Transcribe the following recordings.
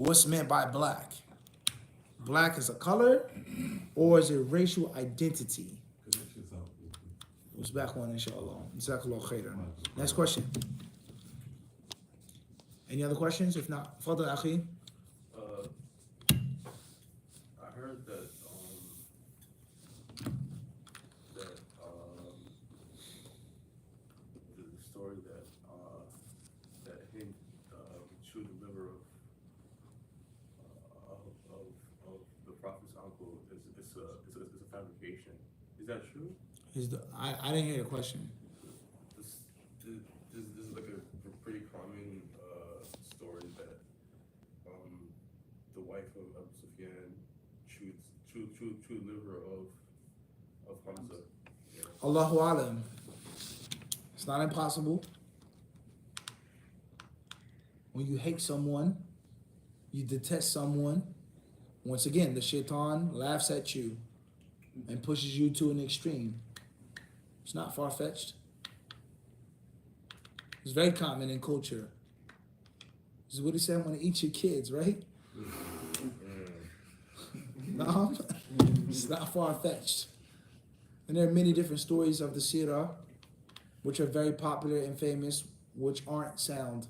What's meant by black? Black is a color, or is it racial identity? What's back one, inshallah. Jazakallah khairan. Next question. Any other questions? If not, Fadl Akhi. I heard that the story that him chewed the liver of the prophet's uncle is a fabrication. Is that true? I didn't hear the question. This is like a pretty common story that the wife of Abu Sufyan chewed liver of Hamza. Yeah. Allahu alam. It's not impossible. When you hate someone, you detest someone, once again, the shaitan laughs at you and pushes you to an extreme. It's not far-fetched. It's very common in culture. This is what he said, I'm going to eat your kids, right? No, it's not far-fetched. And there are many different stories of the seerah, which are very popular and famous, which aren't sound.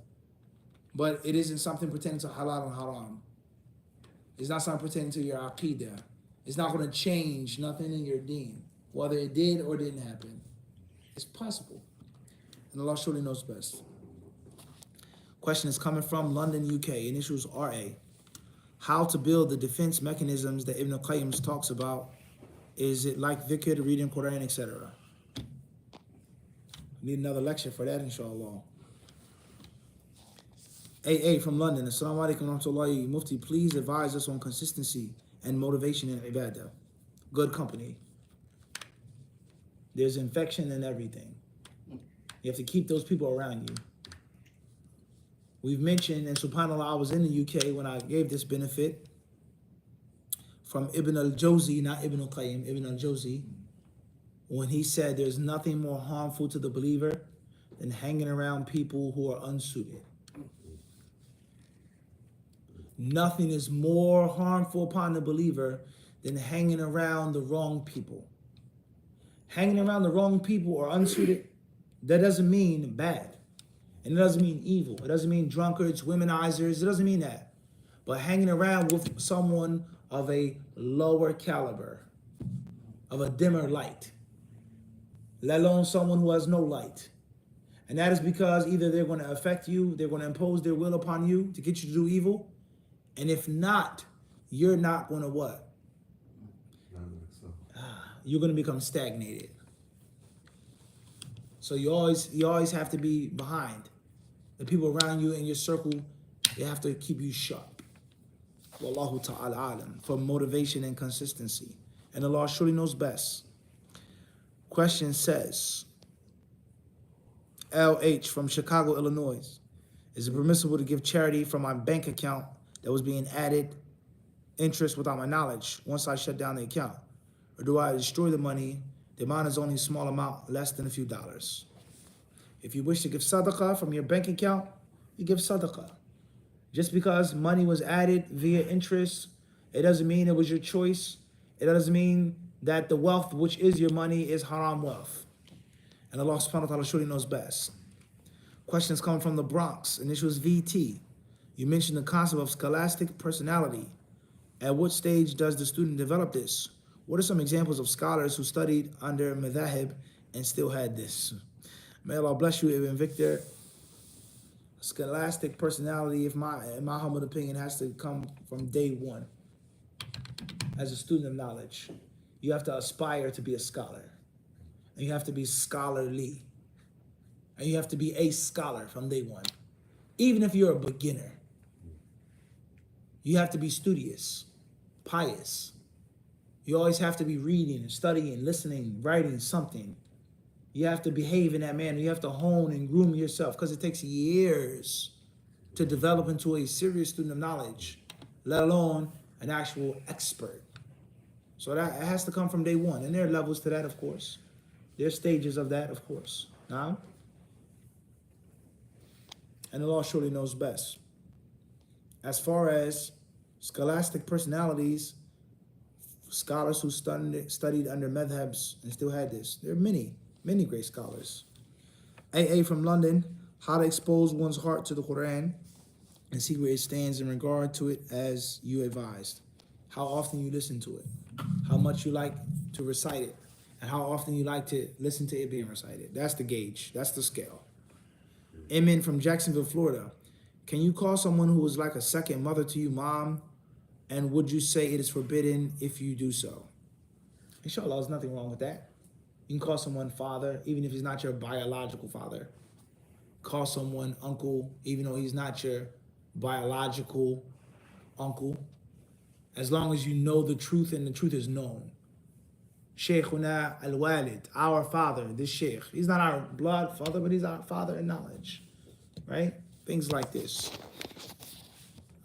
But it isn't something pertaining to halal and haram. It's not something pertaining to your aqidah. It's not going to change nothing in your deen, whether it did or didn't happen. It's possible. And Allah surely knows best. Question is coming from London, UK. Initials RA. How to build the defense mechanisms that Ibn Qayyim talks about. Is it like dhikr, reading Quran, etc.? Need another lecture for that, inshallah. AA from London. Assalamu alaikum wa rahmatullahi. Mufti, please advise us on consistency and motivation in ibadah. Good company. There's infection in everything. You have to keep those people around you. We've mentioned, and subhanAllah, I was in the UK when I gave this benefit from Ibn al-Jawzi, not Ibn al-Qayyim, Ibn al-Jawzi, when he said there's nothing more harmful to the believer than hanging around people who are unsuited. Nothing is more harmful upon the believer than hanging around the wrong people. Hanging around the wrong people or unsuited, that doesn't mean bad. And it doesn't mean evil. It doesn't mean drunkards, womenizers. It doesn't mean that. But hanging around with someone of a lower caliber, of a dimmer light, let alone someone who has no light. And that is because either they're going to affect you, they're going to impose their will upon you to get you to do evil. And if not, you're not going to what? You're going to become stagnated. So you always have to be behind. The people around you in your circle, they have to keep you sharp. Wallahu ta'ala alam, for motivation and consistency. And Allah surely knows best. Question says, LH from Chicago, Illinois. Is it permissible to give charity from my bank account that was being added interest without my knowledge once I shut down the account? Or do I destroy the money? The amount is only a small amount, less than a few dollars. If you wish to give sadaqah from your bank account, you give sadaqah. Just because money was added via interest, it doesn't mean it was your choice. It doesn't mean that the wealth which is your money is haram wealth. And Allah subhanahu wa ta'ala surely knows best. Questions come from the Bronx, initials VT. You mentioned the concept of scholastic personality. At what stage does the student develop this? What are some examples of scholars who studied under madhahib and still had this? May Allah bless you, Ibn Victor. Scholastic personality, in my humble opinion, has to come from day one. As a student of knowledge, you have to aspire to be a scholar. And you have to be scholarly. And you have to be a scholar from day one. Even if you're a beginner. You have to be studious, pious. You always have to be reading, studying, listening, writing something. You have to behave in that manner. You have to hone and groom yourself because it takes years to develop into a serious student of knowledge, let alone an actual expert. So that it has to come from day one. And there are levels to that, of course. There are stages of that, of course. Now, and Allah surely knows best. As far as scholastic personalities, scholars who studied under madhabs and still had this, there are many, many great scholars. AA from London, how to expose one's heart to the Quran and see where it stands in regard to it as you advised. How often you listen to it, how much you like to recite it, and how often you like to listen to it being recited. That's the gauge, that's the scale. Emin from Jacksonville, Florida. Can you call someone who is like a second mother to you mom? And would you say it is forbidden if you do so? Inshallah, there's nothing wrong with that. You can call someone father, even if he's not your biological father. Call someone uncle, even though he's not your biological uncle. As long as you know the truth and the truth is known. Shaykhuna al-Walid, our father, this sheikh. He's not our blood father, but he's our father in knowledge. Right? Things like this.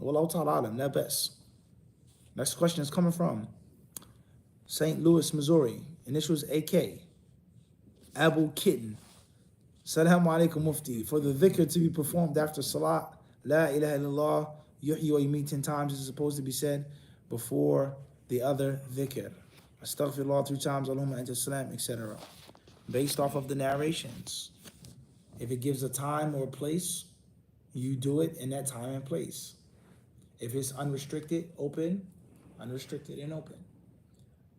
Wallahu ta'ala alam, not best. Next question is coming from St. Louis, Missouri. Initials AK. Abu Kitten. Salaam alaikum mufti. For the dhikr to be performed after salat, La ilaha illallah, yuhyi wa yumeet 10 times is supposed to be said before the other dhikr. Astaghfirullah 3 times, Allahumma anta salam, etc. Based off of the narrations. If it gives a time or a place, you do it in that time and place. If it's unrestricted, open, unrestricted and open.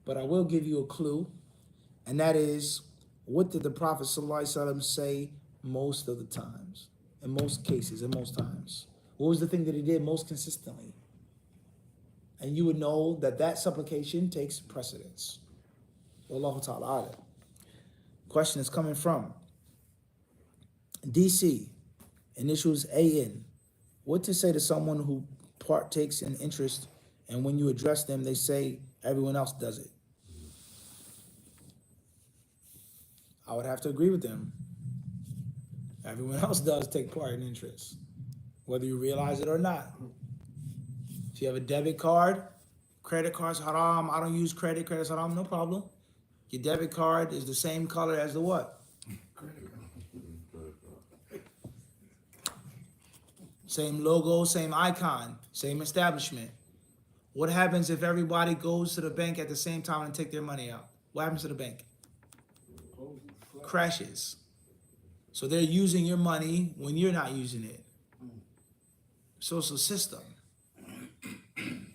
But I will give you a clue, and that is, what did the Prophet ﷺ say most of the times? In most cases, in most times. What was the thing that he did most consistently? And you would know that that supplication takes precedence. Wallahu ta'ala alam. Question is coming from DC, initials AN. What to say to someone who partakes in interest, and when you address them, they say everyone else does it? I would have to agree with them. Everyone else does take part in interest, whether you realize it or not. If you have a debit card, credit card's haram, I don't use credit's haram, no problem. Your debit card is the same color as the what? Same logo, same icon, same establishment. What happens if everybody goes to the bank at the same time and take their money out? What happens to the bank? Crashes. So they're using your money when you're not using it. Social system.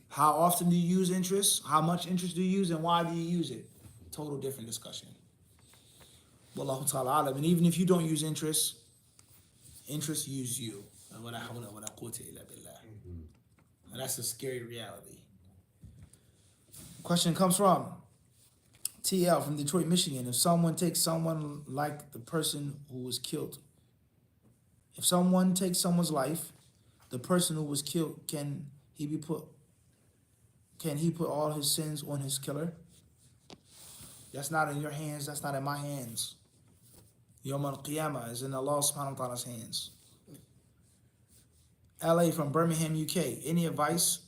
How often do you use interest? How much interest do you use, and why do you use it? Total different discussion. Wallahu ta'ala alam. And even if you don't use interest, interest use you. And that's a scary reality. Question comes from TL from Detroit, Michigan. If someone takes someone like the person who was killed, if someone takes someone's life, the person who was killed, can he put all his sins on his killer? That's not in your hands, that's not in my hands. Yawm al-Qiyamah is in Allah subhanahu wa ta'ala's hands. LA from Birmingham, UK. Any advice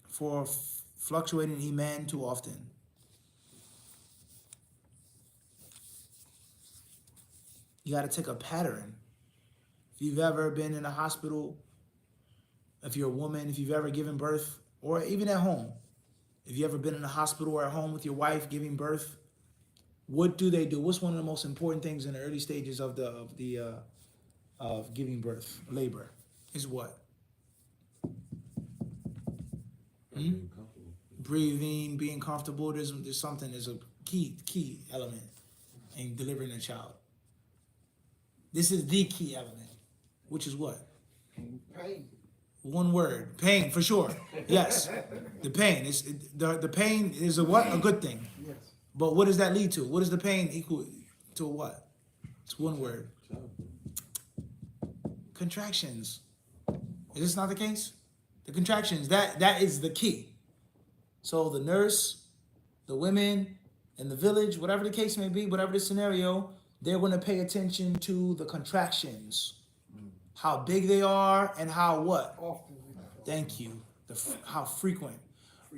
for fluctuating iman too often? You got to take a pattern. If you've ever been in a hospital, if you're a woman, if you've ever given birth, or even at home, if you've ever been in a hospital or at home with your wife giving birth, what do they do? What's one of the most important things in the early stages of giving birth, labor? Is what? Breathing, being comfortable. There's something, there's a key element in delivering a child. This is the key element, which is what? Pain. One word, pain, for sure. Yes, the pain is the pain is a what? A good thing. Yes. But what does that lead to? What is the pain equal to? What? It's one word. Contractions. Is this not the case? The contractions, that is the key. So the nurse, the women in the village, whatever the case may be, whatever the scenario, they're going to pay attention to the contractions. How big they are and how what? Often. Thank you. How frequent.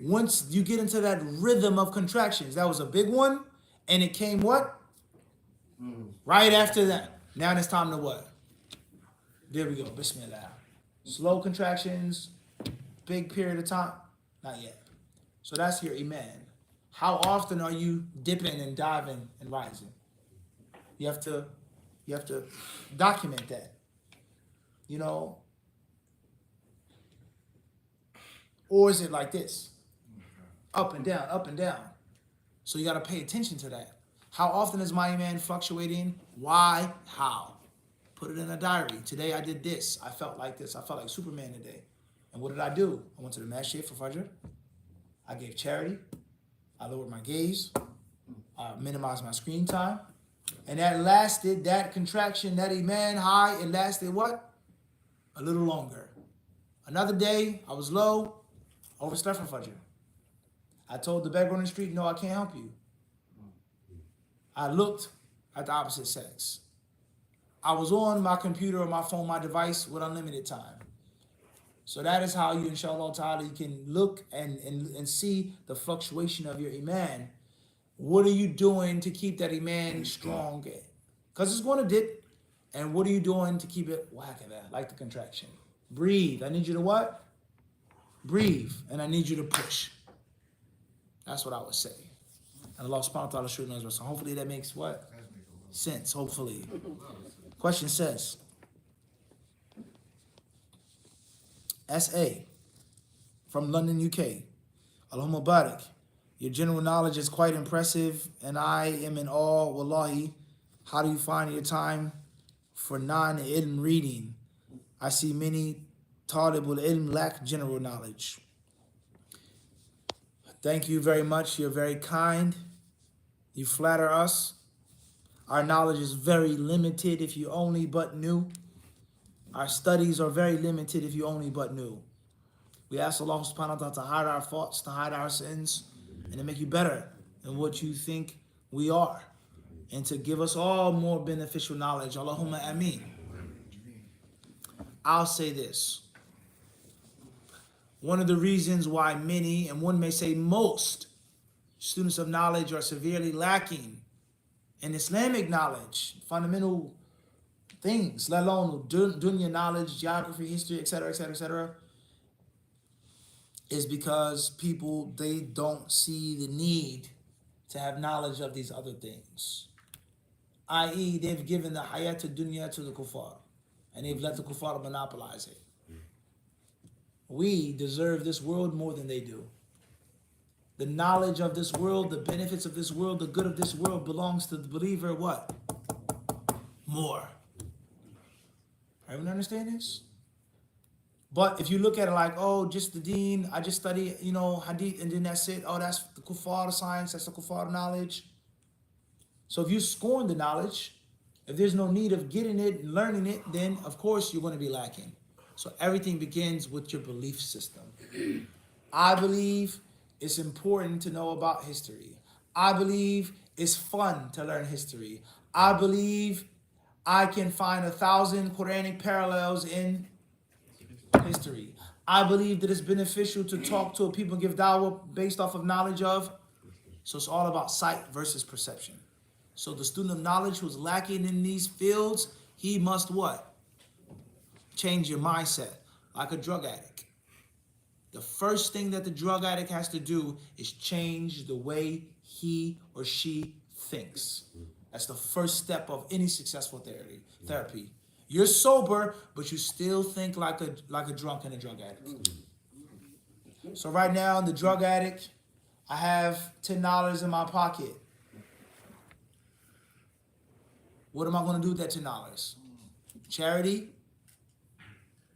Once you get into that rhythm of contractions, that was a big one, and it came what? Right after that. Now it's time to what? There we go. Bismillah. Slow contractions, big period of time? Not yet. So that's your iman. How often are you dipping and diving and rising? You have to document that. You know, or is it like this? Up and down, up and down. So you got to pay attention to that. How often is my iman fluctuating? Why? How? Put it in a diary. Today I did this. I felt like this. I felt like Superman today. And what did I do? I went to the masjid for Fajr. I gave charity. I lowered my gaze. I minimized my screen time. And that lasted, that contraction, that iman high, it lasted what? A little longer. Another day, I was low, overslept for Fajr. I told the beggar on the street, no, I can't help you. I looked at the opposite sex. I was on my computer or my phone, my device with unlimited time. So that is how you, inshallah ta'ala, you can look and see the fluctuation of your iman. What are you doing to keep that iman strong? Because it's going to dip. And what are you doing to keep it like the contraction? Breathe. I need you to what? Breathe. And I need you to push. That's what I would say. And Allah subhanahu wa ta'ala should know. So hopefully that makes what? Sense, hopefully. Question says, S.A. from London, UK. Allahumma barik. Your general knowledge is quite impressive, and I am in awe. Wallahi, how do you find your time for non-ilm reading? I see many talibul ilm lack general knowledge. Thank you very much. You're very kind. You flatter us. Our knowledge is very limited if you only but knew. Our studies are very limited if you only but knew. We ask Allah subhanahu wa ta'ala to hide our faults, to hide our sins, and to make you better than what you think we are. And to give us all more beneficial knowledge. Allahumma ameen. I'll say this. One of the reasons why many, and one may say most, students of knowledge are severely lacking in Islamic knowledge, fundamental things, let alone dunya knowledge, geography, history, etc., etc., etc., is because people, they don't see the need to have knowledge of these other things. I.e., they've given the hayat dunya to the kuffar, and they've let the kuffar monopolize it. We deserve this world more than they do. The knowledge of this world, the benefits of this world, the good of this world belongs to the believer, what? More. Everyone understand this? But if you look at it like, oh, just the deen, I just study, hadith, and then that's it. Oh, that's the kuffar science, that's the kuffar knowledge. So if you scorn the knowledge, if there's no need of getting it and learning it, then of course you're going to be lacking. So everything begins with your belief system. I believe it's important to know about history. I believe it's fun to learn history. I believe I can find 1,000 Quranic parallels in history. I believe that it's beneficial to talk to people and give dawah based off of knowledge of. So it's all about sight versus perception. So the student of knowledge who's lacking in these fields, he must what? Change your mindset, like a drug addict. The first thing that the drug addict has to do is change the way he or she thinks. That's the first step of any successful therapy. You're sober, but you still think like a drunk and a drug addict. So right now, the drug addict, I have $10 in my pocket. What am I going to do with that $10? Charity,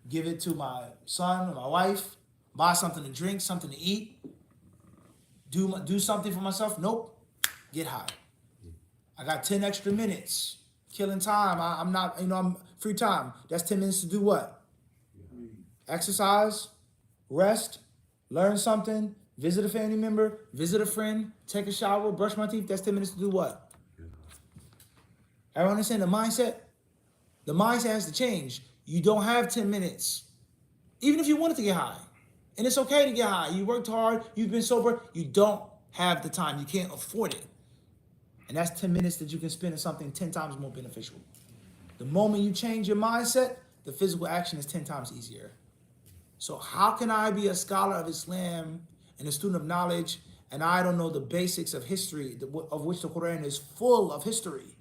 give it to my son or my wife, buy something to drink, something to eat, do something for myself? Nope. Get high. I got 10 extra minutes, killing time. I'm not, I'm free time. That's 10 minutes to do what? Exercise, rest, learn something, visit a family member, visit a friend, take a shower, brush my teeth. That's 10 minutes to do what? Everyone understand the mindset? The mindset has to change. You don't have 10 minutes. Even if you wanted to get high. And it's okay to get high. You worked hard. You've been sober. You don't have the time. You can't afford it. And that's 10 minutes that you can spend on something 10 times more beneficial. The moment you change your mindset, the physical action is 10 times easier. So how can I be a scholar of Islam and a student of knowledge and I don't know the basics of history, of which the Quran is full of history,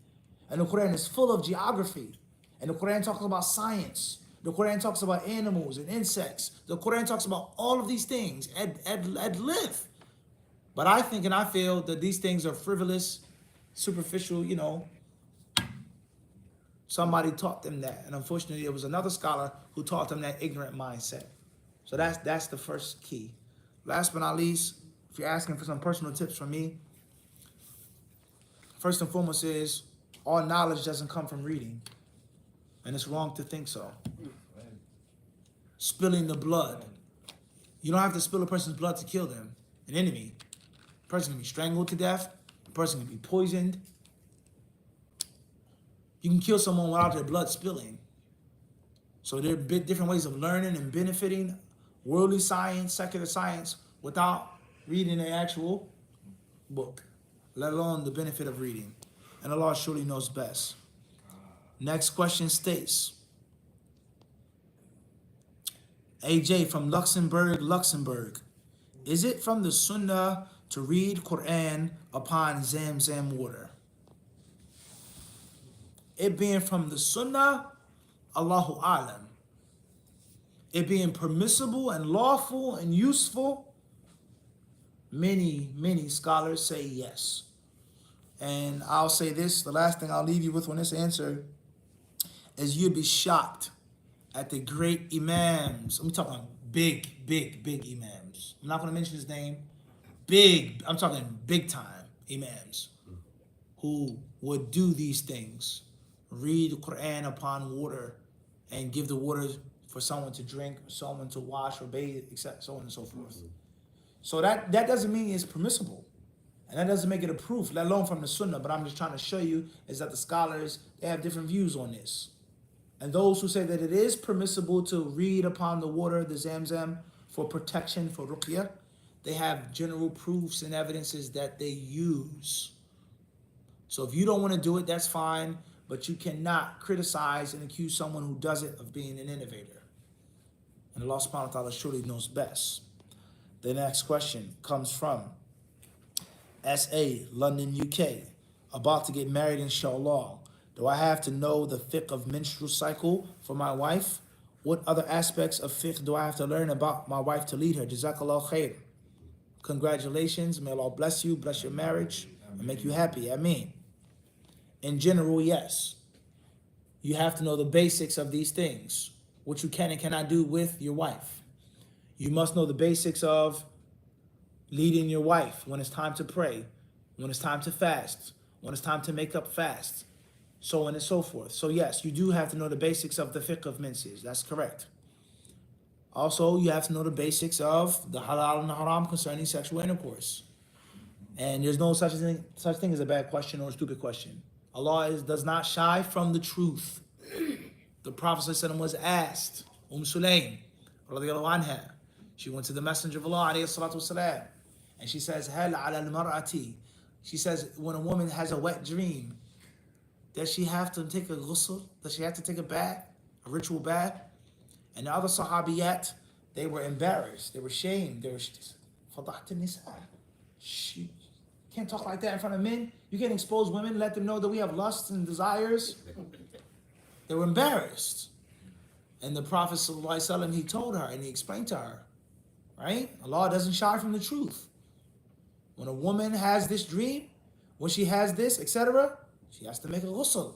and the Quran is full of geography, and the Quran talks about science, the Quran talks about animals and insects, the Quran talks about all of these things at length. But I think and I feel that these things are frivolous, superficial, somebody taught them that. And unfortunately, it was another scholar who taught them that ignorant mindset. So that's the first key. Last but not least, if you're asking for some personal tips from me, first and foremost is all knowledge doesn't come from reading. And it's wrong to think so. Spilling the blood. You don't have to spill a person's blood to kill them, an enemy. A person can be strangled to death. A person can be poisoned. You can kill someone without their blood spilling. So there are different ways of learning and benefiting worldly science, secular science, without reading an actual book, let alone the benefit of reading. And Allah surely knows best. Next question states, AJ from Luxembourg. Is it from the Sunnah to read Quran upon Zamzam water? It being from the Sunnah, Allahu Alam. It being permissible and lawful and useful, many scholars say yes. And I'll say this, the last thing I'll leave you with on this answer is you'd be shocked at the great imams. I'm talking big imams. I'm not going to mention his name. I'm talking big time imams who would do these things. Read the Quran upon water and give the water for someone to drink, someone to wash or bathe, etc., so on and so forth. So that doesn't mean it's permissible. And that doesn't make it a proof, let alone from the Sunnah. But I'm just trying to show you is that the scholars, they have different views on this. And those who say that it is permissible to read upon the water, the Zamzam, for protection, for ruqyah, they have general proofs and evidences that they use. So if you don't want to do it, that's fine. But you cannot criticize and accuse someone who does it of being an innovator. And Allah subhanahu wa ta'ala surely knows best. The next question comes from S.A., London, UK. About to get married, inshallah. Do I have to know the fiqh of menstrual cycle for my wife? What other aspects of fiqh do I have to learn about my wife to lead her? Jazakallah khair. Congratulations. May Allah bless you, bless your marriage, and make you happy. Ameen. In general, yes. You have to know the basics of these things, what you can and cannot do with your wife. You must know the basics of leading your wife when it's time to pray, when it's time to fast, when it's time to make up fast, so on and so forth. So yes, you do have to know the basics of the fiqh of menses. That's correct. Also, you have to know the basics of the halal and the haram concerning sexual intercourse. And there's no such thing as a bad question or a stupid question. Allah does not shy from the truth. The Prophet ﷺ was asked, Sulaym, radiallahu anha, she went to the Messenger of Allah, alayhi salatu wasalam, and she says, Hal ala al-mar'ati. She says, when a woman has a wet dream, does she have to take a ghusl? Does she have to take a bath, a ritual bath? And the other sahabiyat, they were embarrassed. They were shamed. They were, Fadaht an-nisa. She can't talk like that in front of men. You can't expose women, let them know that we have lusts and desires. They were embarrassed. And the Prophet ﷺ, he told her and he explained to her, right? Allah doesn't shy from the truth. When a woman has this dream, when she has this, etc., she has to make a ghusl.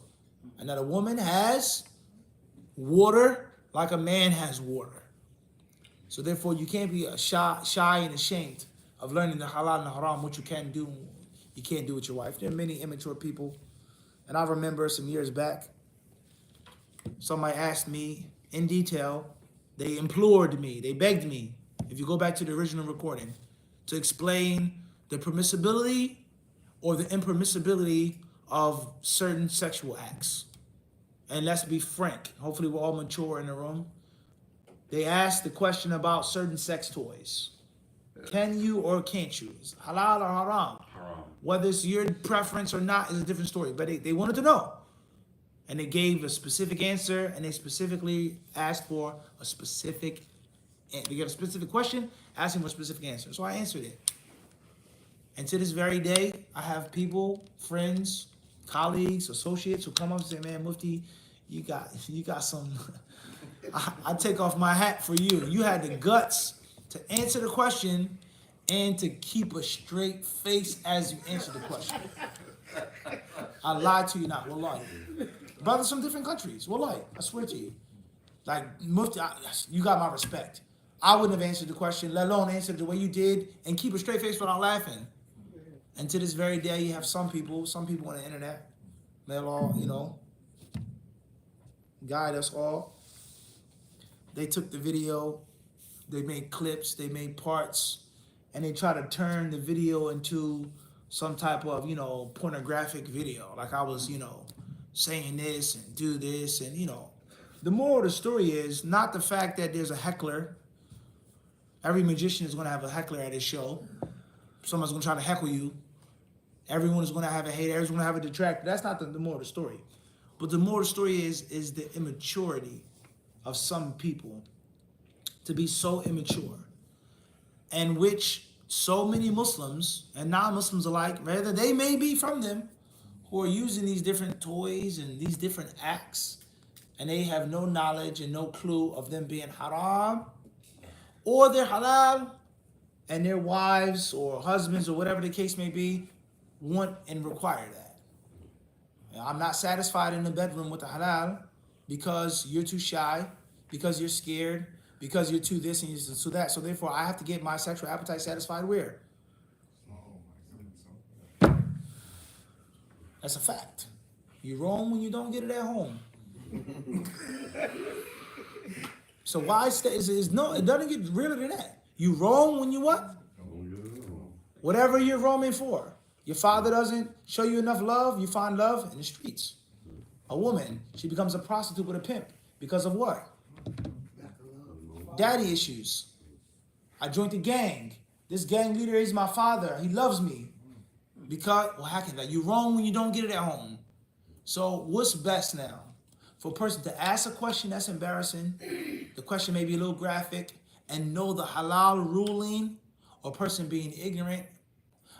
And that a woman has water like a man has water. So therefore, you can't be shy and ashamed of learning the halal and the haram, what you can do, you can't do with your wife. There are many immature people. And I remember some years back, somebody asked me in detail, they implored me, they begged me, if you go back to the original recording, to explain the permissibility or the impermissibility of certain sexual acts. And let's be frank, hopefully we're all mature in the room. They asked the question about certain sex toys. Can you or can't you? Is halal or haram? Haram. Whether it's your preference or not is a different story, but they wanted to know. And they gave a specific answer and they specifically asked for a specific they get a specific question, asking for a specific answer. So I answered it. And to this very day, I have people, friends, colleagues, associates who come up and say, man, Mufti, you got some, I take off my hat for you. You had the guts to answer the question and to keep a straight face as you answer the question. I lied to you not, wallahi. Brothers from different countries, wallahi, I swear to you. Like, Mufti, you got my respect. I wouldn't have answered the question, let alone answer it the way you did and keep a straight face without laughing. And to this very day, you have some people on the internet, they'll all, guide us all. They took the video, they made clips, they made parts, and they try to turn the video into some type of, pornographic video. Like I was, saying this and do this and, The moral of the story is not the fact that there's a heckler. Every magician is going to have a heckler at his show. Someone's going to try to heckle you. Everyone is going to have a hater. Everyone's going to have a detractor. That's not the moral of the story. But the moral of the story is the immaturity of some people to be so immature, and which so many Muslims and non-Muslims alike, rather they may be from them, who are using these different toys and these different acts, and they have no knowledge and no clue of them being haram, or they're halal, and their wives or husbands or whatever the case may be want and require that. I'm not satisfied in the bedroom with the halal because you're too shy, because you're scared, because you're too this and you're too that. So therefore, I have to get my sexual appetite satisfied where? That's a fact. You wrong when you don't get it at home. So why no? It doesn't get realer than that. You wrong when you what? Whatever you're roaming for. Your father doesn't show you enough love, you find love in the streets. A woman, she becomes a prostitute with a pimp because of what? Daddy issues. I joined a gang. This gang leader is my father. He loves me. Because, how can that? You're wrong when you don't get it at home. So what's best now? For a person to ask a question that's embarrassing, the question may be a little graphic, and know the halal ruling, or a person being ignorant,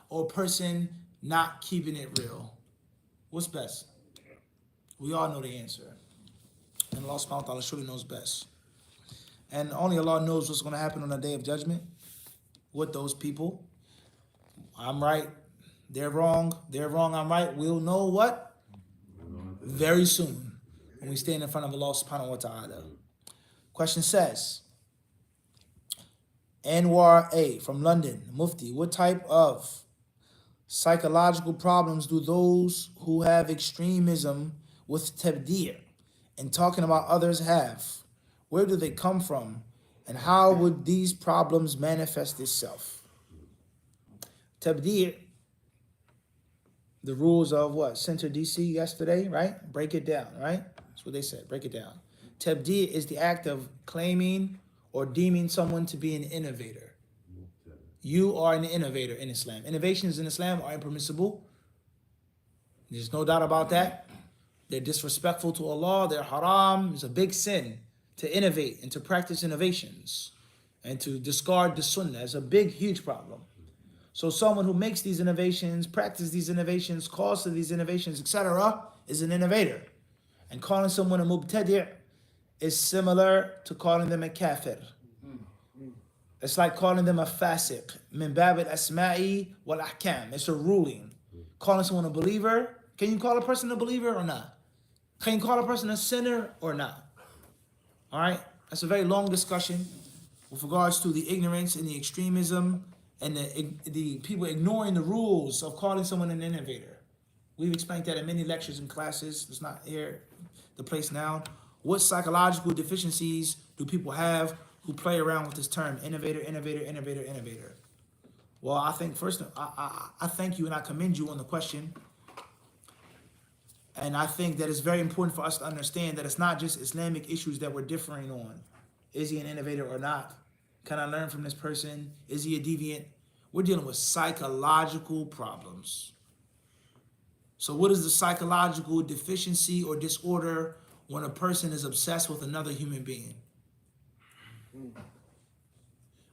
or a person not keeping it real. What's best? We all know the answer. And Allah subhanahu wa ta'ala surely knows best. And only Allah knows what's going to happen on the day of judgment with those people. I'm right, they're wrong, I'm right. We'll know what? Very soon, when we stand in front of Allah subhanahu wa ta'ala. Question says, Anwar A. from London, Mufti, what type of psychological problems do those who have extremism with tabdi' and talking about others have? Where do they come from? And how would these problems manifest itself? Tabdi', the rules of what? Center DC yesterday, right? Break it down, right? That's what they said, break it down. Tabdi' is the act of claiming or deeming someone to be an innovator. You are an innovator in Islam. Innovations in Islam are impermissible. There's no doubt about that. They're disrespectful to Allah. They're haram. It's a big sin to innovate and to practice innovations and to discard the Sunnah. It's a big, huge problem. So someone who makes these innovations, practices these innovations, calls to these innovations, etc., is an innovator. And calling someone a mubtadi' is similar to calling them a kafir. It's like calling them a fasiq. Min bab al-asma'i wal-ahkam. It's a ruling. Calling someone a believer, can you call a person a believer or not? Can you call a person a sinner or not? All right? That's a very long discussion with regards to the ignorance and the extremism and the people ignoring the rules of calling someone an innovator. We've explained that in many lectures and classes. It's not here, the place now. What psychological deficiencies do people have who play around with this term, innovator, innovator, innovator, innovator? Well, I think first, I thank you and I commend you on the question. And I think that it's very important for us to understand that it's not just Islamic issues that we're differing on. Is he an innovator or not? Can I learn from this person? Is he a deviant? We're dealing with psychological problems. So what is the psychological deficiency or disorder when a person is obsessed with another human being?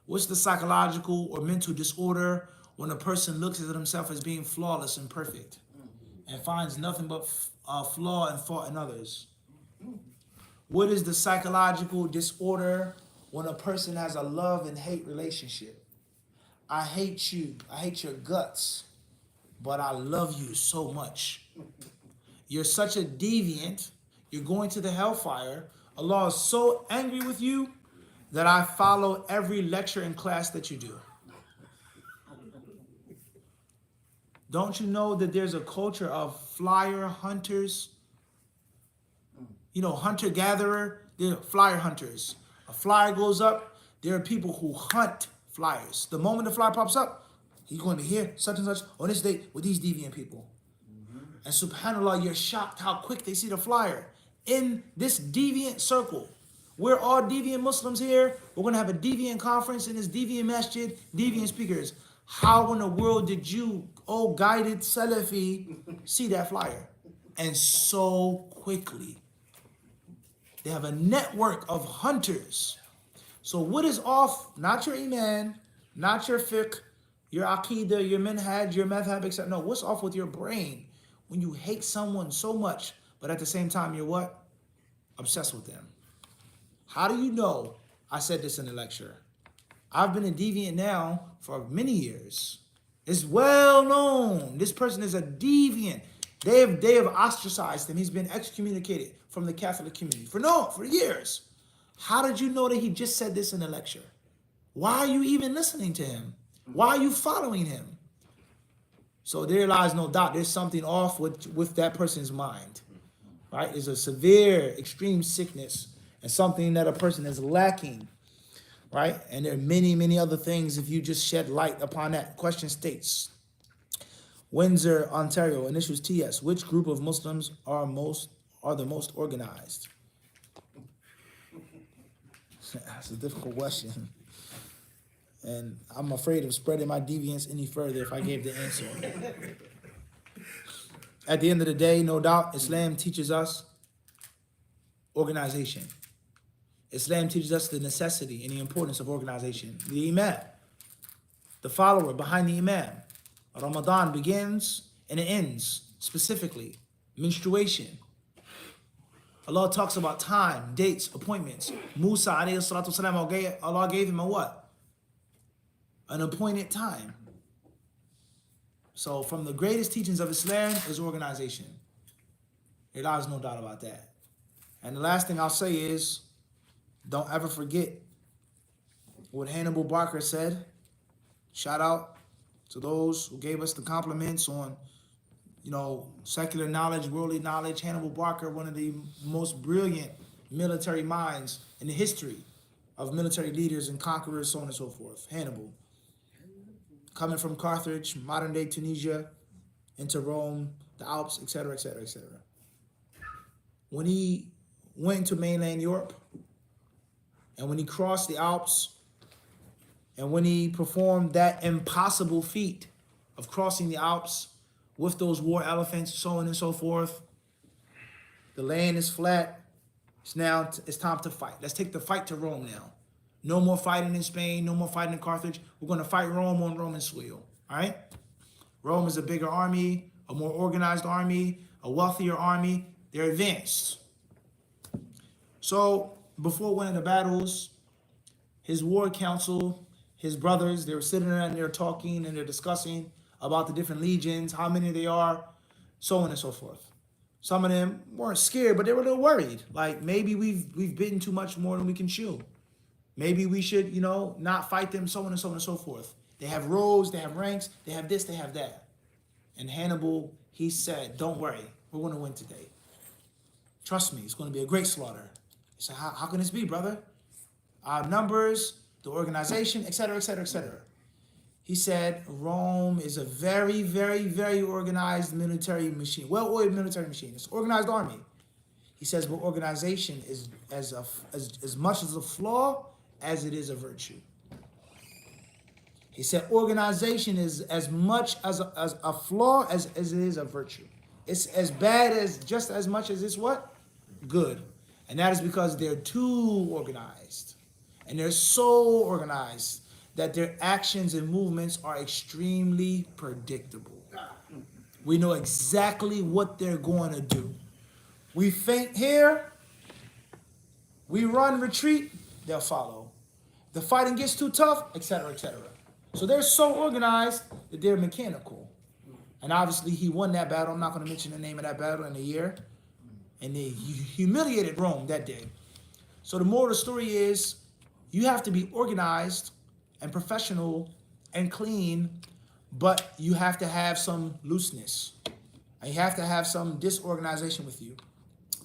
What's the psychological or mental disorder when a person looks at himself as being flawless and perfect and finds nothing but flaw and fault in others? What is the psychological disorder when a person has a love and hate relationship? I hate you. I hate your guts, but I love you so much. You're such a deviant. You're going to the hellfire. Allah is so angry with you that I follow every lecture and class that you do. Don't you know that there's a culture of flyer hunters? You know, hunter-gatherer, they're flyer hunters. A flyer goes up, there are people who hunt flyers. The moment the flyer pops up, he's going to hear such and such on this date with these deviant people. And subhanAllah, you're shocked how quick they see the flyer. In this deviant circle, we're all deviant Muslims here. We're going to have a deviant conference in this deviant masjid, deviant speakers. How in the world did you, oh guided Salafi, see that flyer? And so quickly. They have a network of hunters. So what is off? Not your iman, not your fiqh, your aqidah, your minhaj, your madhab, etc. No, what's off with your brain when you hate someone so much, but at the same time you're what? Obsessed with them. How do you know? I said this in the lecture. I've been a deviant now for many years. It's well known. This person is a deviant. They have ostracized him. He's been excommunicated from the Catholic community for years. How did you know that he just said this in the lecture? Why are you even listening to him? Why are you following him? So there lies no doubt. There's something off with that person's mind, right? It's a severe, extreme sickness and something that a person is lacking, right? And there are many, many other things if you just shed light upon that. Question states, Windsor, Ontario, initials TS, which group of Muslims are the most organized? That's a difficult question. And I'm afraid of spreading my deviance any further if I gave the answer. At the end of the day, no doubt, Islam teaches us organization. Islam teaches us the necessity and the importance of organization. The Imam, the follower behind the Imam. Ramadan begins and it ends, specifically, menstruation. Allah talks about time, dates, appointments. Musa, alayhi salatu wasalam, Allah gave him a what? An appointed time. So from the greatest teachings of Islam is organization. There lies no doubt about that. And the last thing I'll say is, don't ever forget what Hannibal Barker said. Shout out to those who gave us the compliments on, secular knowledge, worldly knowledge. Hannibal Barker, one of the most brilliant military minds in the history of military leaders and conquerors, so on and so forth. Hannibal. Coming from Carthage, modern day Tunisia, into Rome, the Alps, etc., etc., etc. When he went to mainland Europe, and when he crossed the Alps, and when he performed that impossible feat of crossing the Alps with those war elephants, so on and so forth, the land is flat. It's time to fight. Let's take the fight to Rome now. No more fighting in Spain, no more fighting in Carthage. We're going to fight Rome on Roman soil, all right? Rome is a bigger army, a more organized army, a wealthier army. They're advanced. So before one of the battles, his war council, his brothers, they were sitting there and they're talking and they're discussing about the different legions, how many they are, so on and so forth. Some of them weren't scared, but they were a little worried. Like maybe we've bitten too much more than we can chew. Maybe we should, not fight them, so on and so on and so forth. They have rows, they have ranks, they have this, they have that. And Hannibal, he said, don't worry, we're going to win today. Trust me, it's going to be a great slaughter. He said, how can this be, brother? Our numbers, the organization, etc., etc., etc. He said, Rome is a very, very, very organized military machine, well-oiled military machine. It's an organized army. He says, but organization is as much as a flaw as it is a virtue. He said organization is as much as a flaw as it is a virtue. It's as bad as just as much as it's what? Good. And that is because they're too organized. And they're so organized that their actions and movements are extremely predictable. We know exactly what they're going to do. We faint here, we run, retreat, they'll follow. The fighting gets too tough, etc., etc. So they're so organized that they're mechanical. And obviously he won that battle. I'm not going to mention the name of that battle in a year. And they humiliated Rome that day. So the moral of the story is you have to be organized and professional and clean, but you have to have some looseness. And you have to have some disorganization with you.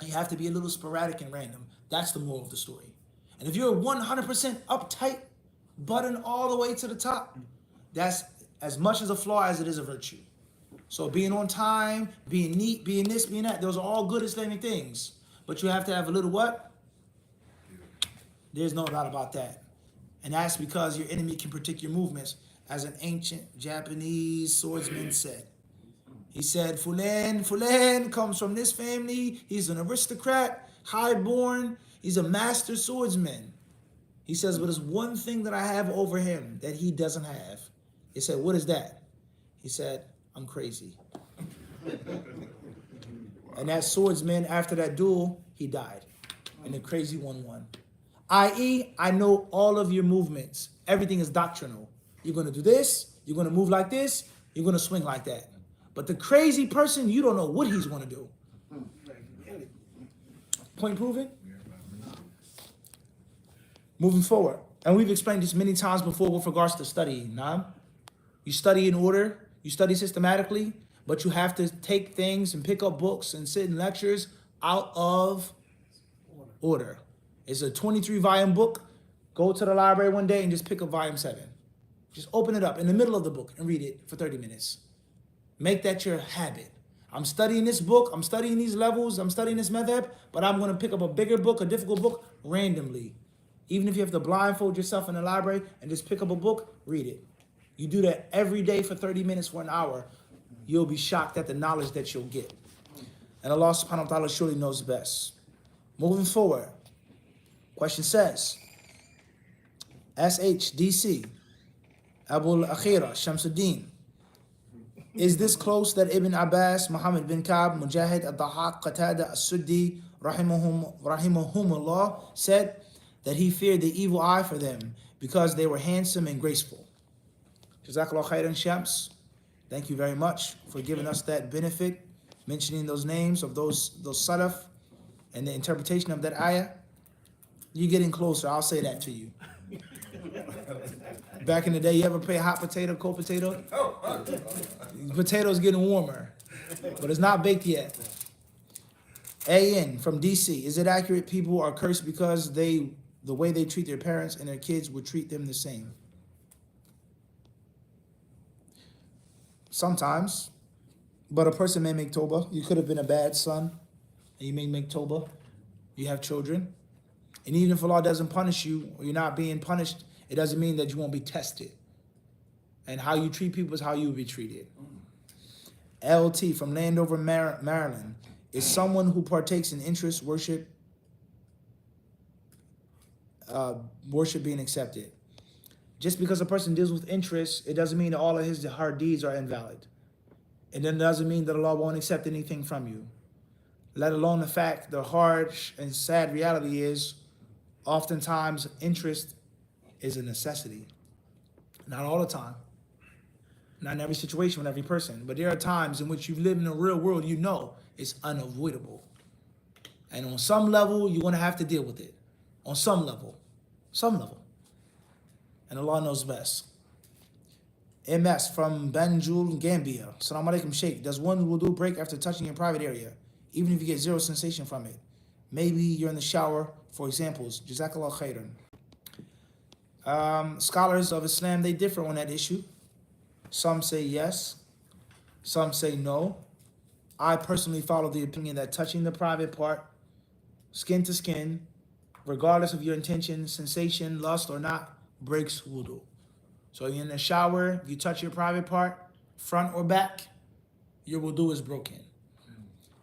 And you have to be a little sporadic and random. That's the moral of the story. And if you're 100% uptight, button all the way to the top, that's as much as a flaw as it is a virtue. So being on time, being neat, being this, being that, those are all good Islamic things. But you have to have a little what? There's no doubt about that. And that's because your enemy can predict your movements, as an ancient Japanese swordsman said. He said, Fulan comes from this family. He's an aristocrat, highborn. He's a master swordsman. He says, but there's one thing that I have over him that he doesn't have. He said, what is that? He said, I'm crazy. And that swordsman, after that duel, he died. And the crazy one won. I.e., I know all of your movements. Everything is doctrinal. You're going to do this. You're going to move like this. You're going to swing like that. But the crazy person, you don't know what he's going to do. Point proven? Moving forward. And we've explained this many times before with regards to studying. Nah? You study in order. You study systematically. But you have to take things and pick up books and sit in lectures out of order. It's a 23-volume book. Go to the library one day and just pick up volume 7. Just open it up in the middle of the book and read it for 30 minutes. Make that your habit. I'm studying this book. I'm studying these levels. I'm studying this madhab, but I'm going to pick up a bigger book, a difficult book, randomly. Even if you have to blindfold yourself in the library and just pick up a book, read it. You do that every day for 30 minutes for an hour. You'll be shocked at the knowledge that you'll get. And Allah subhanahu wa ta'ala surely knows best. Moving forward. Question says, SHDC, Abu al-Akhira, Shamsuddin. Is this close that Ibn Abbas, Muhammad bin Ka'b, Mujahid, Ad-Dahhak, Qatada, As-Suddi, rahimahumullah, said that he feared the evil eye for them because they were handsome and graceful? Jazakallah khairan, Shams. Thank you very much for giving us that benefit, mentioning those names of those salaf and the interpretation of that ayah. You're getting closer, I'll say that to you. Back in the day, you ever play hot potato, cold potato? Potato's getting warmer, but it's not baked yet. AN from DC. Is it accurate people are cursed because the way they treat their parents and their kids would treat them the same? Sometimes, but a person may make tawbah. You could have been a bad son, and you may make tawbah. You have children. And even if Allah doesn't punish you, or you're not being punished, it doesn't mean that you won't be tested. And how you treat people is how you will be treated. LT from Landover, Maryland. Is someone who partakes in interest worship being accepted? Just because a person deals with interest, it doesn't mean that all of his hard deeds are invalid. And then it doesn't mean that Allah won't accept anything from you. Let alone the fact, the harsh and sad reality is, oftentimes interest is a necessity. Not all the time. Not in every situation with every person. But there are times in which you live in the real world, you know it's unavoidable. And on some level, you're going to have to deal with it. On some level. Some level. And Allah knows best. MS from Banjul, Gambia. Assalamu alaikum, Sheikh. Does one wudu break after touching your private area, even if you get zero sensation from it? Maybe you're in the shower, for examples. Jazakallah khairan. Scholars of Islam, they differ on that issue. Some say yes. Some say no. I personally follow the opinion that touching the private part, skin to skin, regardless of your intention, sensation, lust or not, breaks wudu. So you're in the shower, you touch your private part, front or back, your wudu is broken.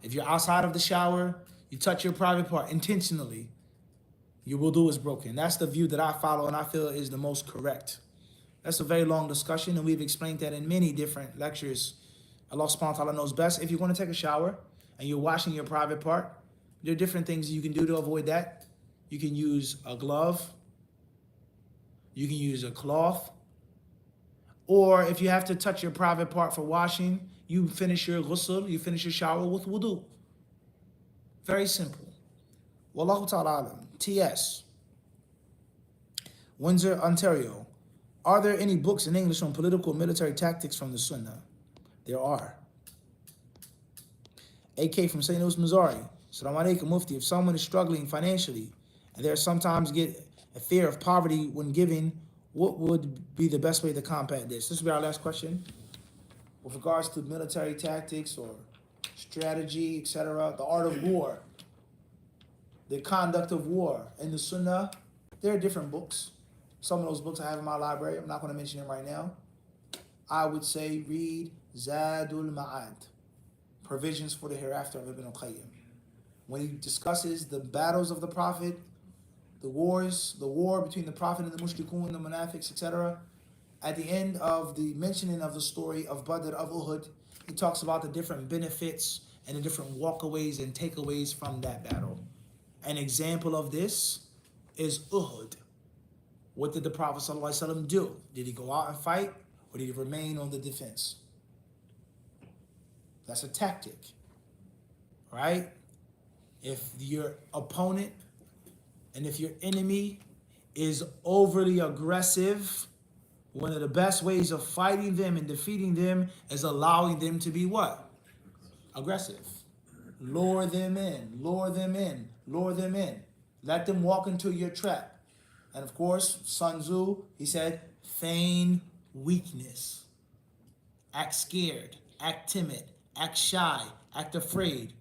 If you're outside of the shower, you touch your private part intentionally, your wudu is broken. That's the view that I follow and I feel is the most correct. That's a very long discussion, and we've explained that in many different lectures. Allah subhanahu wa ta'ala knows best. If you're going to take a shower and you're washing your private part, there are different things you can do to avoid that. You can use a glove. You can use a cloth. Or if you have to touch your private part for washing, you finish your ghusl, you finish your shower with wudu. Very simple. Wallahu ta'ala alam. TS. Windsor, Ontario. Are there any books in English on political military tactics from the Sunnah? There are. AK from St. Louis, Missouri. Assalamu alaikum, Mufti. If someone is struggling financially and they sometimes get a fear of poverty when giving, what would be the best way to combat this? This will be our last question. With regards to military tactics or strategy, etc., the art of war, the conduct of war in the Sunnah, there are different books. Some of those books I have in my library. I'm not going to mention them right now. I would say read Zadul Ma'ad, Provisions for the Hereafter of Ibn al-Qayyim. When he discusses the battles of the Prophet, the war between the Prophet and the Mushrikun, the Munafiqs, etc. At the end of the mentioning of the story of Badr, of Uhud, he talks about the different benefits and the different walkaways and takeaways from that battle. An example of this is Uhud. What did the Prophet ﷺ do? Did he go out and fight, or did he remain on the defense? That's a tactic, right? If your opponent and if your enemy is overly aggressive, one of the best ways of fighting them and defeating them is allowing them to be what? Aggressive. Lure them in, lure them in, lure them in. Let them walk into your trap. And of course, Sun Tzu, he said, feign weakness. Act scared, act timid, act shy, act afraid.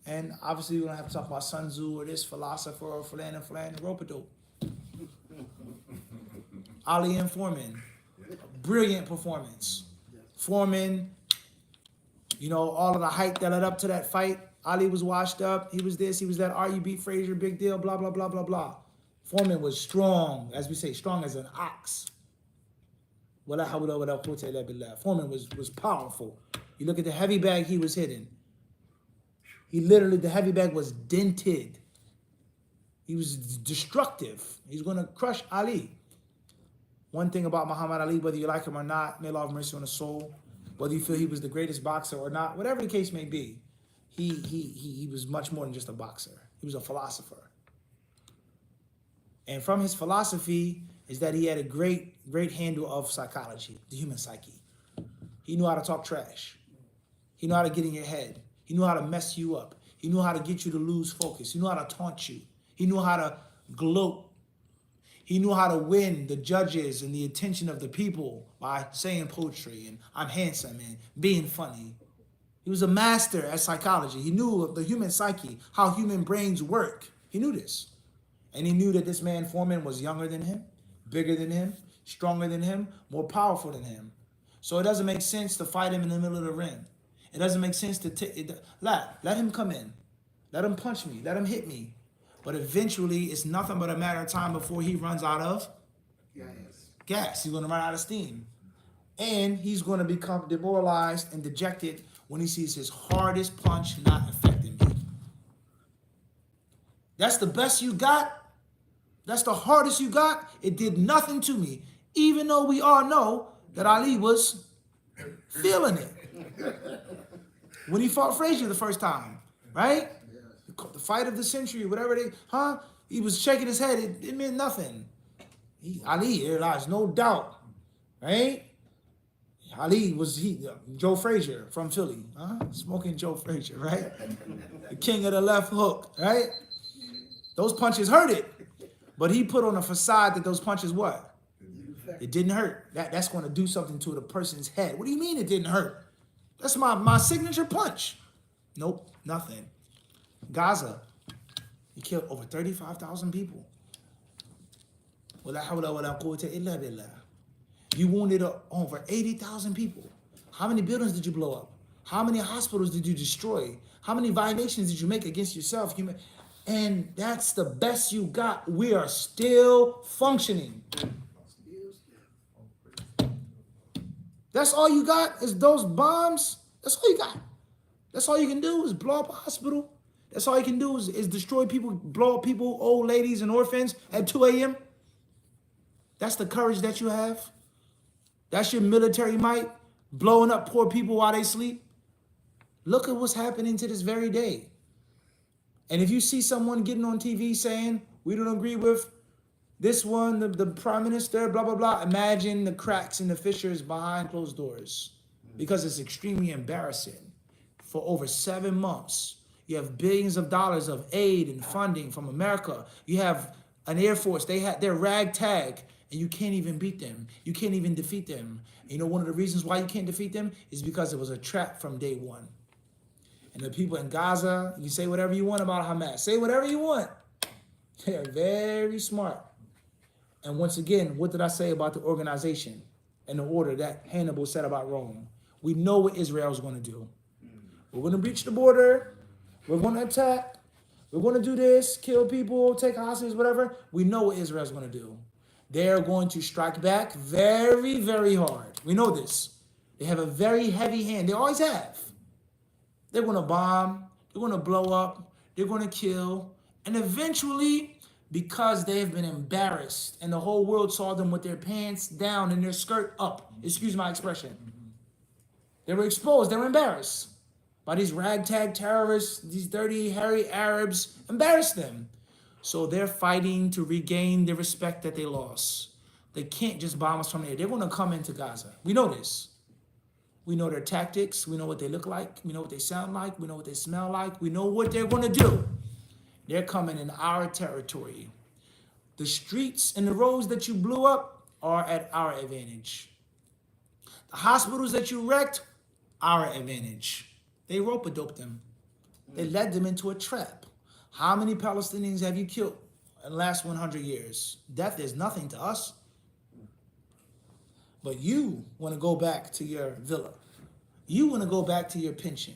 And obviously, we don't have to talk about Sun Tzu or this philosopher or Fulan and Fulan, rope-a-dope. Ali and Foreman, brilliant performance. Foreman, you know, all of the hype that led up to that fight. Ali was washed up. He was this, he was that. You beat Frazier, big deal, blah, blah, blah, blah, blah. Foreman was strong, as we say, strong as an ox. Wala hawla wala quwwata illa billah. Foreman was powerful. You look at the heavy bag he was hitting. He literally, the heavy bag was dented. He was destructive. He's going to crush Ali. One thing about Muhammad Ali, whether you like him or not, may Allah have mercy on his soul, whether you feel he was the greatest boxer or not, whatever the case may be, he was much more than just a boxer. He was a philosopher. And from his philosophy is that he had a great handle of psychology, the human psyche. He knew how to talk trash. He knew how to get in your head. He knew how to mess you up. He knew how to get you to lose focus. He knew how to taunt you. He knew how to gloat. He knew how to win the judges and the attention of the people by saying poetry and I'm handsome and being funny. He was a master at psychology. He knew of the human psyche, how human brains work. He knew this. And he knew that this man, Foreman, was younger than him, bigger than him, stronger than him, more powerful than him. So it doesn't make sense to fight him in the middle of the ring. It doesn't make sense to let him come in. Let him punch me. Let him hit me. But eventually, it's nothing but a matter of time before he runs out of gas. He's going to run out of steam. And he's going to become demoralized and dejected when he sees his hardest punch not affecting me. That's the best you got. That's the hardest you got. It did nothing to me. Even though we all know that Ali was feeling it. When he fought Frazier the first time, right? The fight of the century, whatever he was shaking his head. It meant nothing. Ali, there's no doubt, right? Ali was Joe Frazier from Philly, smoking Joe Frazier, right? The king of the left hook, right? Those punches hurt it, but he put on a facade that those punches what? It didn't hurt. That's going to do something to the person's head. What do you mean it didn't hurt? That's my signature punch. Nope, nothing. Gaza, he killed over 35,000 people. Wala hawla wala quwwata illa billah. You wounded over 80,000 people. How many buildings did you blow up? How many hospitals did you destroy? How many violations did you make against yourself? And that's the best you got. We are still functioning. That's all you got is those bombs? That's all you got. That's all you can do is blow up a hospital. That's all you can do is destroy people, blow up people, old ladies and orphans at 2 a.m. That's the courage that you have. That's your military might, blowing up poor people while they sleep. Look at what's happening to this very day. And if you see someone getting on TV saying, we don't agree with this one, the prime minister, blah, blah, blah, imagine the cracks and the fissures behind closed doors. Because it's extremely embarrassing. For over 7 months, you have billions of dollars of aid and funding from America. You have an Air Force, they're ragtag, and you can't even beat them. You can't even defeat them. And you know one of the reasons why you can't defeat them is because it was a trap from day one. And the people in Gaza, you say whatever you want about Hamas. Say whatever you want. They are very smart. And once again, what did I say about the organization and the order that Hannibal said about Rome? We know what Israel is going to do. We're going to breach the border. We're going to attack. We're going to do this, kill people, take hostages, whatever. We know what Israel is going to do. They're going to strike back very, very hard. We know this. They have a very heavy hand. They always have. They're going to bomb. They're going to blow up. They're going to kill. And eventually, because they have been embarrassed and the whole world saw them with their pants down and their skirt up, excuse my expression, they were exposed. They were embarrassed by these ragtag terrorists, these dirty, hairy Arabs, embarrassed them. So they're fighting to regain the respect that they lost. They can't just bomb us from there. They're going to come into Gaza. We know this. We know their tactics. We know what they look like. We know what they sound like. We know what they smell like. We know what they're going to do. They're coming in our territory. The streets and the roads that you blew up are at our advantage. The hospitals that you wrecked, our advantage. They rope-a-doped them. They led them into a trap. How many Palestinians have you killed in the last 100 years? Death is nothing to us. But you want to go back to your villa. You want to go back to your pension.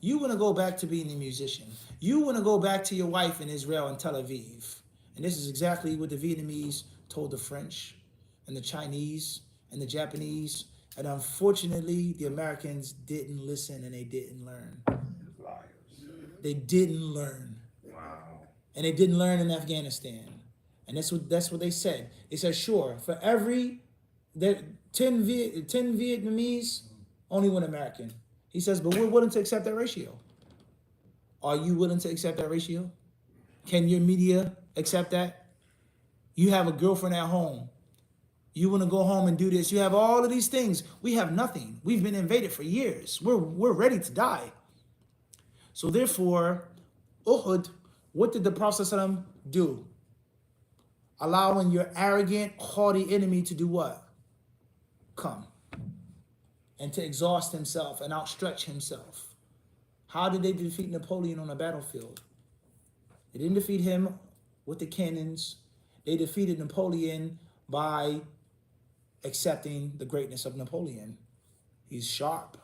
You want to go back to being a musician. You want to go back to your wife in Israel and Tel Aviv. And this is exactly what the Vietnamese told the French and the Chinese and the Japanese. And unfortunately, the Americans didn't listen and they didn't learn. They didn't learn. Wow. And they didn't learn in Afghanistan. And that's what they said. They said, sure, for every 10 Vietnamese, only one American. He says, but we're willing to accept that ratio. Are you willing to accept that ratio? Can your media accept that? You have a girlfriend at home. You want to go home and do this. You have all of these things. We have nothing. We've been invaded for years. We're ready to die. So therefore, Uhud, what did the Prophet ﷺ do? Allowing your arrogant, haughty enemy to do what? Come. And to exhaust himself and outstretch himself. How did they defeat Napoleon on a battlefield? They didn't defeat him with the cannons. They defeated Napoleon by accepting the greatness of Napoleon. He's sharp.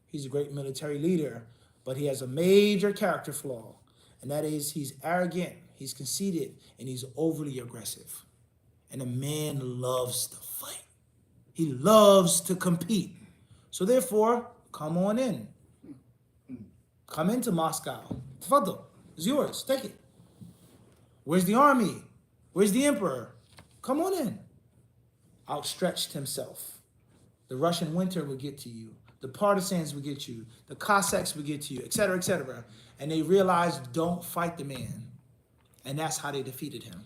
He's a great military leader, but he has a major character flaw, and that is he's arrogant, he's conceited, and he's overly aggressive. And a man loves to fight. He loves to compete. So therefore, come on in. Come into Moscow. Tafadal. It's yours. Take it. Where's the army? Where's the emperor? Come on in. Outstretched himself. The Russian winter would get to you. The partisans would get you. The Cossacks would get to you, etc., etc. And they realized, don't fight the man. And that's how they defeated him.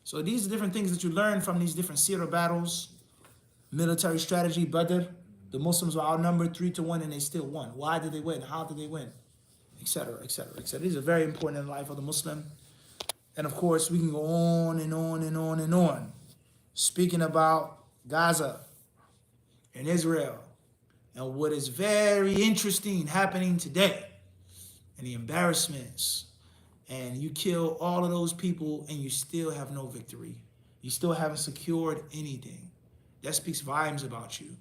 So these are different things that you learn from these different Sirah battles. Military strategy, Badr. The Muslims were outnumbered 3-1 and they still won. Why did they win? How did they win? Etc., etc., etc. These are very important in the life of the Muslim. And of course, we can go on and on and on and on. Speaking about Gaza and Israel and what is very interesting happening today and the embarrassments. And you kill all of those people and you still have no victory. You still haven't secured anything. That speaks volumes about you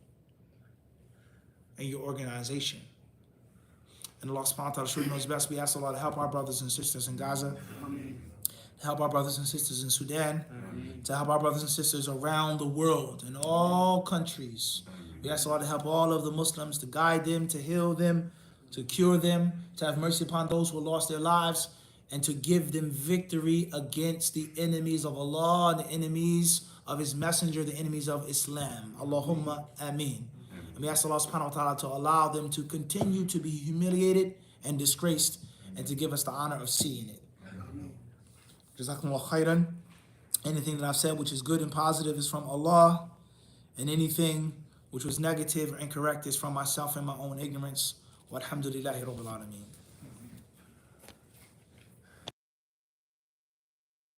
and your organization. And Allah subhanahu wa ta'ala surely knows best. We ask Allah to help our brothers and sisters in Gaza, to help our brothers and sisters in Sudan, to help our brothers and sisters around the world, in all countries, We ask Allah to help all of the Muslims, to guide them, to heal them, to cure them, to have mercy upon those who lost their lives, and to give them victory against the enemies of Allah, the enemies of His Messenger, the enemies of Islam. Allahumma ameen. And we ask Allah subhanahu wa ta'ala to allow them to continue to be humiliated and disgraced, and to give us the honor of seeing it. Jazakumullah khairan. Anything that I've said which is good and positive is from Allah, and anything which was negative or incorrect is from myself and my own ignorance. Walhamdulillahi Rabbil Alameen.